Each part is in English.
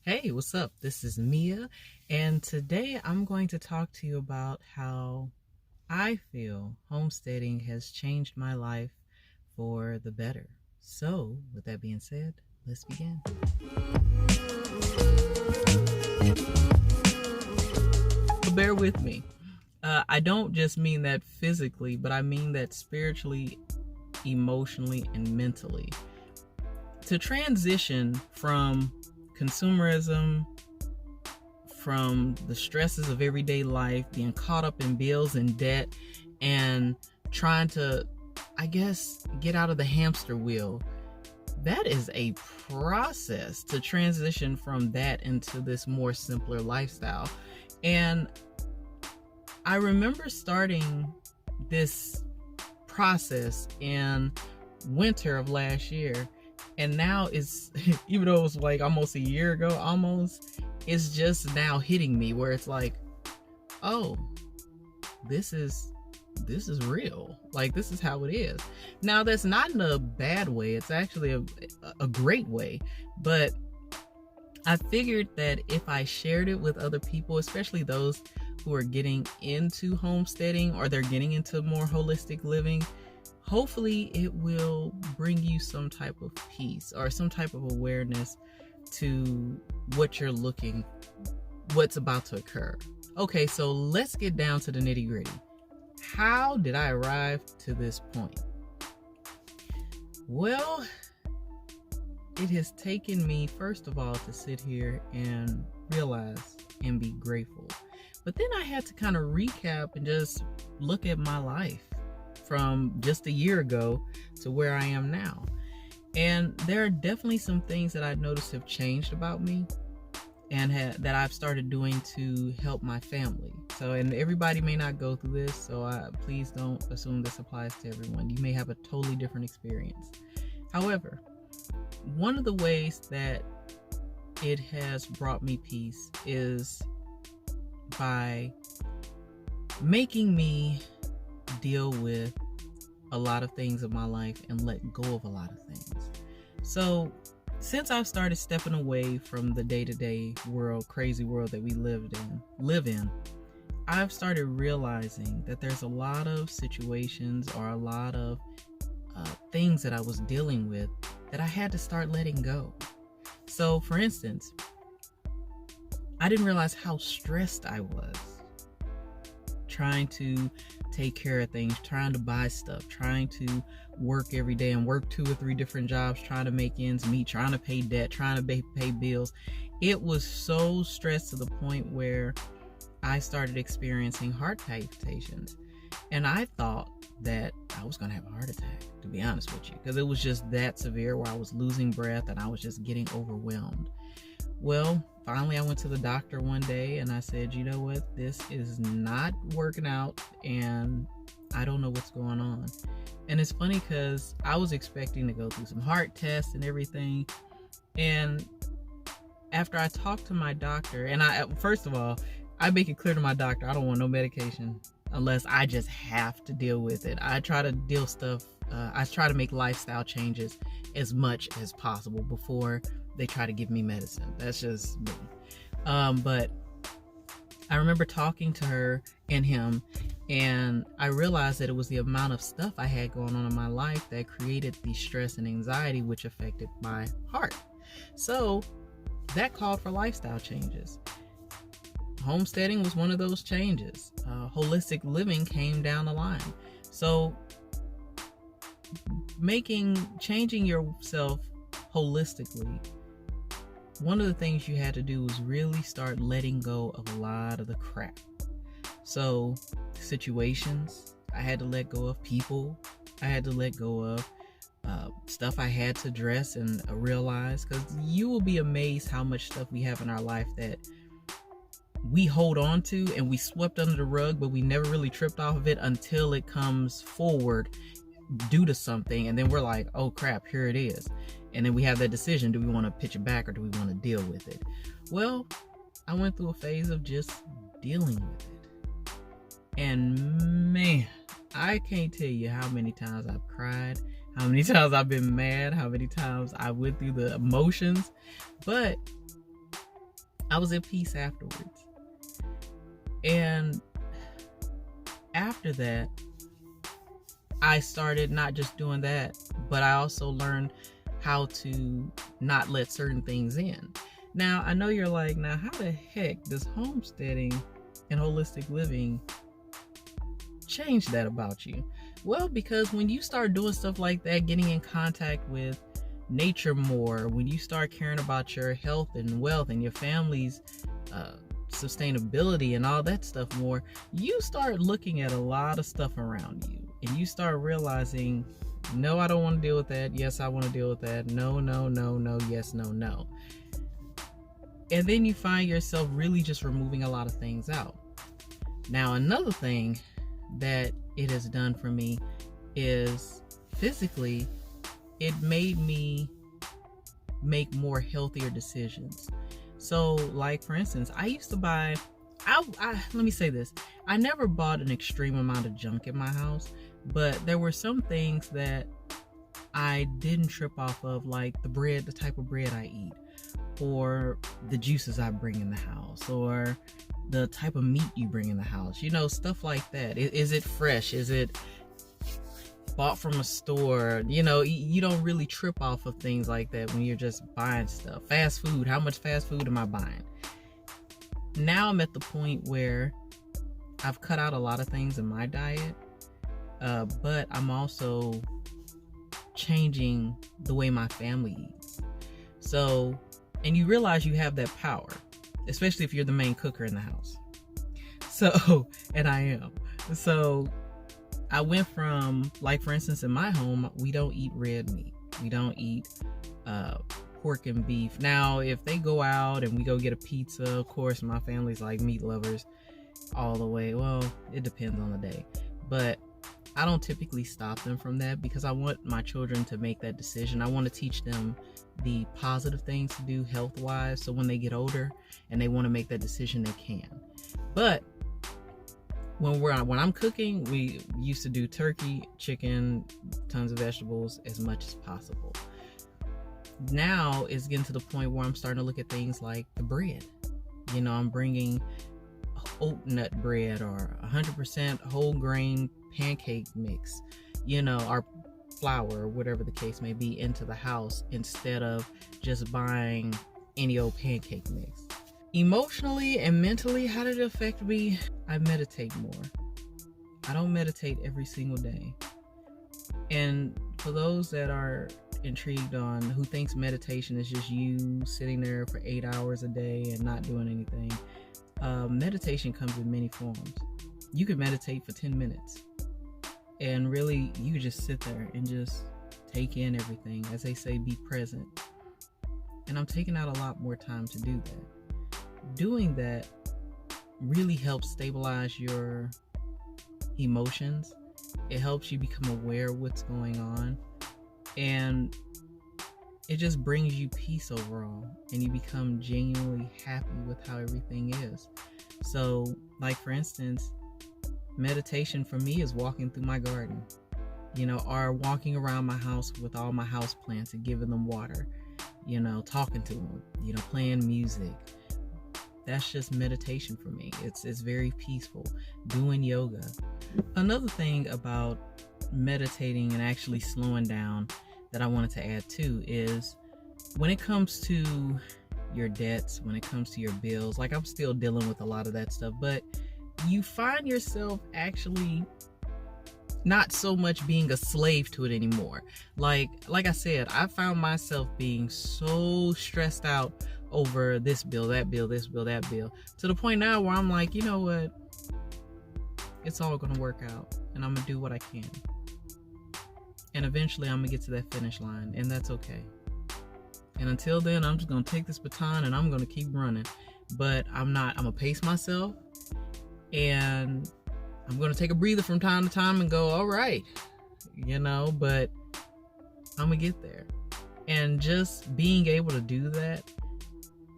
Hey, what's up? This is Mia, and today I'm going to talk to you about how I feel homesteading has changed my life for the better. So, with that being said, let's begin. Bear with me. I don't just mean that physically, but I mean that spiritually, emotionally, and mentally. To transition from consumerism, from the stresses of everyday life, being caught up in bills and debt, and trying to, get out of the hamster wheel. That is a process to transition from that into this more simpler lifestyle. And I remember starting this process in winter of last year. And now it's, even though it was like almost a year ago, it's just now hitting me where it's like, oh, this is real. Like, this is how it is. Now, that's not in a bad way. It's actually a great way. But I figured that if I shared it with other people, especially those who are getting into homesteading or they're getting into more holistic living, hopefully it will bring you some type of peace or some type of awareness to what's about to occur. Okay, so let's get down to the nitty-gritty. How did I arrive to this point? Well, it has taken me, first of all, to sit here and realize and be grateful. But then I had to kind of recap and just look at my life from just a year ago to where I am now. And there are definitely some things that I noticed have changed about me and that I've started doing to help my family. So, and everybody may not go through this, so please don't assume this applies to everyone. You may have a totally different experience. However, one of the ways that it has brought me peace is by making me deal with a lot of things in my life and let go of a lot of things. So since I've started stepping away from the day-to-day world, crazy world that we live in, I've started realizing that there's a lot of situations or a lot of things that I was dealing with that I had to start letting go. So for instance, I didn't realize how stressed I was trying to take care of things, trying to buy stuff, trying to work every day and work 2 or 3 different jobs, trying to make ends meet, trying to pay debt, trying to pay bills. It was so stressed to the point where I started experiencing heart palpitations. And I thought that I was going to have a heart attack, to be honest with you, because it was just that severe where I was losing breath and I was just getting overwhelmed. Well, finally I went to the doctor one day and I said, you know what, this is not working out and I don't know what's going on. And it's funny because I was expecting to go through some heart tests and everything. And after I talked to my doctor, and first of all, I make it clear to my doctor, I don't want no medication unless I just have to deal with it. I try to make lifestyle changes as much as possible before they try to give me medicine. That's just me. But I remember talking to her and him, and I realized that it was the amount of stuff I had going on in my life that created the stress and anxiety, which affected my heart. So that called for lifestyle changes. Homesteading was one of those changes. Holistic living came down the line. So changing yourself holistically, one of the things you had to do was really start letting go of a lot of the crap. So situations, I had to let go of people. I had to let go of stuff I had to address and realize, because you will be amazed how much stuff we have in our life that we hold on to and we swept under the rug, but we never really tripped off of it until it comes forward due to something, and then we're like, oh crap, here it is. And then we have that decision, do we want to pitch it back or do we want to deal with it? Well, I went through a phase of just dealing with it. And man, I can't tell you how many times I've cried, how many times I've been mad, how many times I went through the emotions. But I was at peace afterwards. And after that, I started not just doing that, but I also learned how to not let certain things in. Now, I know you're like, now how the heck does homesteading and holistic living change that about you? Well, because when you start doing stuff like that, getting in contact with nature more, when you start caring about your health and wealth and your family's sustainability and all that stuff more, you start looking at a lot of stuff around you, and you start realizing, no, I don't want to deal with that. Yes, I want to deal with that. No, no, no, no. Yes, no, no. And then you find yourself really just removing a lot of things out. Now, another thing that it has done for me is physically, it made me make more healthier decisions. So, like, for instance, I used to buy, let me say this, I never bought an extreme amount of junk in my house, but there were some things that I didn't trip off of, like the bread, the type of bread I eat, or the juices I bring in the house, or the type of meat you bring in the house, you know, stuff like that. Is it fresh? Is it bought from a store? You know, you don't really trip off of things like that when you're just buying stuff. Fast food, how much fast food am I buying? Now I'm at the point where I've cut out a lot of things in my diet, but I'm also changing the way my family eats. So, and you realize you have that power, especially if you're the main cooker in the house. So, and I am. So I went from, like, for instance, in my home, we don't eat red meat. We don't eat pork and beef. Now, if they go out and we go get a pizza, of course, my family's like meat lovers all the way. Well, it depends on the day. But I don't typically stop them from that because I want my children to make that decision. I want to teach them the positive things to do health-wise, so when they get older and they want to make that decision, they can. But when I'm cooking, we used to do turkey, chicken, tons of vegetables, as much as possible. Now it's getting to the point where I'm starting to look at things like the bread. You know, I'm bringing oat nut bread or 100% whole grain pancake mix, you know, our flour or whatever the case may be, into the house instead of just buying any old pancake mix. Emotionally and mentally, how did it affect me? I meditate more. I don't meditate every single day. And for those that are intrigued on who thinks meditation is just you sitting there for 8 hours a day and not doing anything, meditation comes in many forms. You can meditate for 10 minutes and really you just sit there and just take in everything. As they say, be present. And I'm taking out a lot more time to do that. Doing that really helps stabilize your emotions. It helps you become aware of what's going on, and it just brings you peace overall, and you become genuinely happy with how everything is. So, like, for instance, meditation for me is walking through my garden, you know, or walking around my house with all my house plants and giving them water, you know, talking to them, you know, playing music. That's just meditation for me. It's very peaceful. Doing yoga. Another thing about meditating and actually slowing down that I wanted to add too is when it comes to your debts, when it comes to your bills, like, I'm still dealing with a lot of that stuff, but you find yourself actually not so much being a slave to it anymore. Like I said, I found myself being so stressed out over this bill, that bill, this bill, that bill, to the point now where I'm like, you know what? It's all gonna work out, and I'm gonna do what I can. And eventually I'm gonna get to that finish line, and that's okay. And until then, I'm just gonna take this baton and I'm gonna keep running. But I'm gonna pace myself, and I'm gonna take a breather from time to time and go, all right, you know, but I'm gonna get there. And just being able to do that,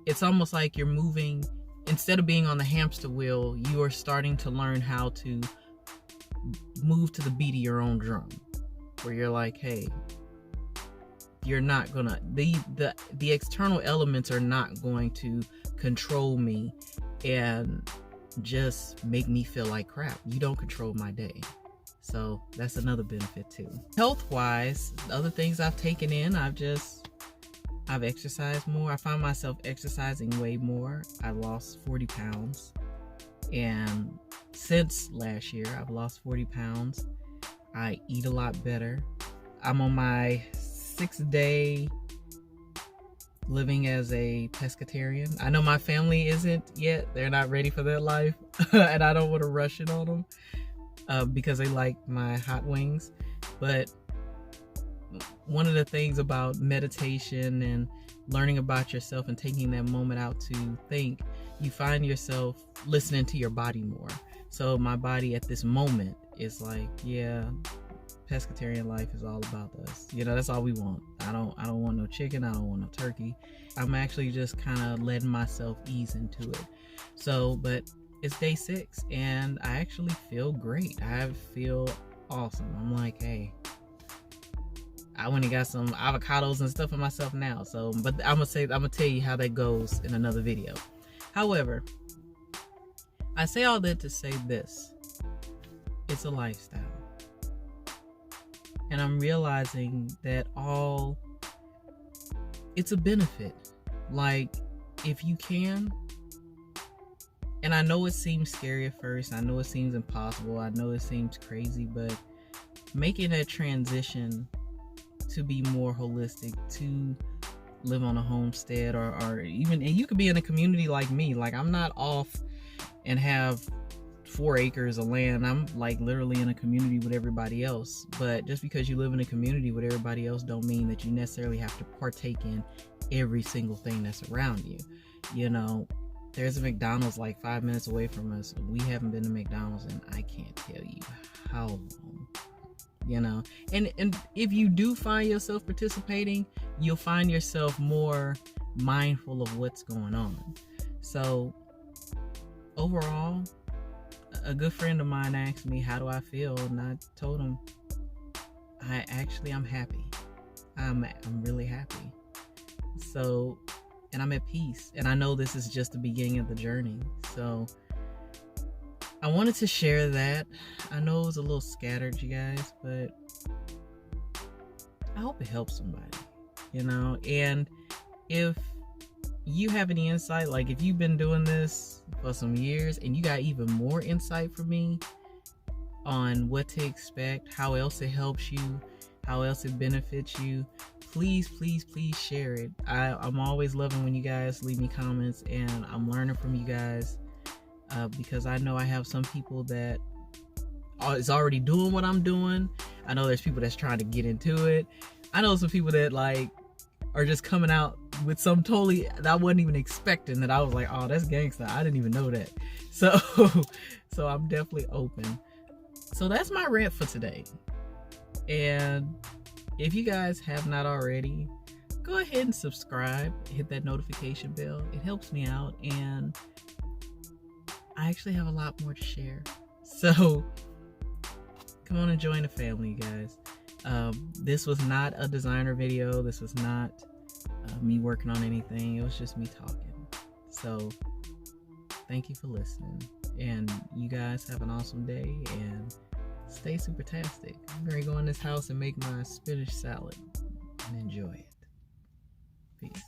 it's almost like you're moving, instead of being on the hamster wheel, you are starting to learn how to move to the beat of your own drum, where you're like, hey, you're not gonna, the external elements are not going to control me and just make me feel like crap. You don't control my day. So that's another benefit too. Health wise, other things I've taken in, I've exercised more. I find myself exercising way more. I lost 40 pounds. And since last year, I've lost 40 pounds. I eat a lot better. I'm on my 6th day living as a pescatarian. I know my family isn't yet. They're not ready for that life. And I don't want to rush it on them because they like my hot wings. But one of the things about meditation and learning about yourself and taking that moment out to think, you find yourself listening to your body more. So my body at this moment is like, yeah, pescatarian life is all about us. You know, that's all we want. I don't want no chicken. I don't want no turkey. I'm actually just kind of letting myself ease into it. So, but it's day 6 and I actually feel great. I feel awesome. I'm like, hey, I went and got some avocados and stuff for myself now. So, but I'm gonna tell you how that goes in another video. However, I say all that to say this. It's a lifestyle. And I'm realizing that it's a benefit. Like, if you can, and I know it seems scary at first, I know it seems impossible, I know it seems crazy, but making that transition to be more holistic, to live on a homestead or even, and you could be in a community like me. Like, I'm not off and have 4 acres of land. I'm like literally in a community with everybody else. But just because you live in a community with everybody else don't mean that you necessarily have to partake in every single thing that's around you. You know, there's a McDonald's like 5 minutes away from us. We haven't been to McDonald's and I can't tell you how long. You know, and if you do find yourself participating, you'll find yourself more mindful of what's going on. So overall, a good friend of mine asked me, how do I feel? And I told him, I'm happy. I'm really happy. So, and I'm at peace. And I know this is just the beginning of the journey. So I wanted to share that. I know it was a little scattered, you guys, but I hope it helps somebody, you know. And if you have any insight, like if you've been doing this for some years and you got even more insight from me on what to expect, how else it helps you, how else it benefits you, please share it. I'm always loving when you guys leave me comments, and I'm learning from you guys. Because I know I have some people that is already doing what I'm doing. I know there's people that's trying to get into it. I know some people that like are just coming out with some totally that I wasn't even expecting, that I was like, oh, that's gangsta. I didn't even know that. So I'm definitely open. So that's my rant for today. And if you guys have not already, go ahead and subscribe, hit that notification bell. It helps me out, and I actually have a lot more to share. So come on and join the family, you guys. This was not a designer video. This was not me working on anything. It was just me talking. So thank you for listening. And you guys have an awesome day and stay super-tastic. I'm going to go in this house and make my spinach salad and enjoy it. Peace.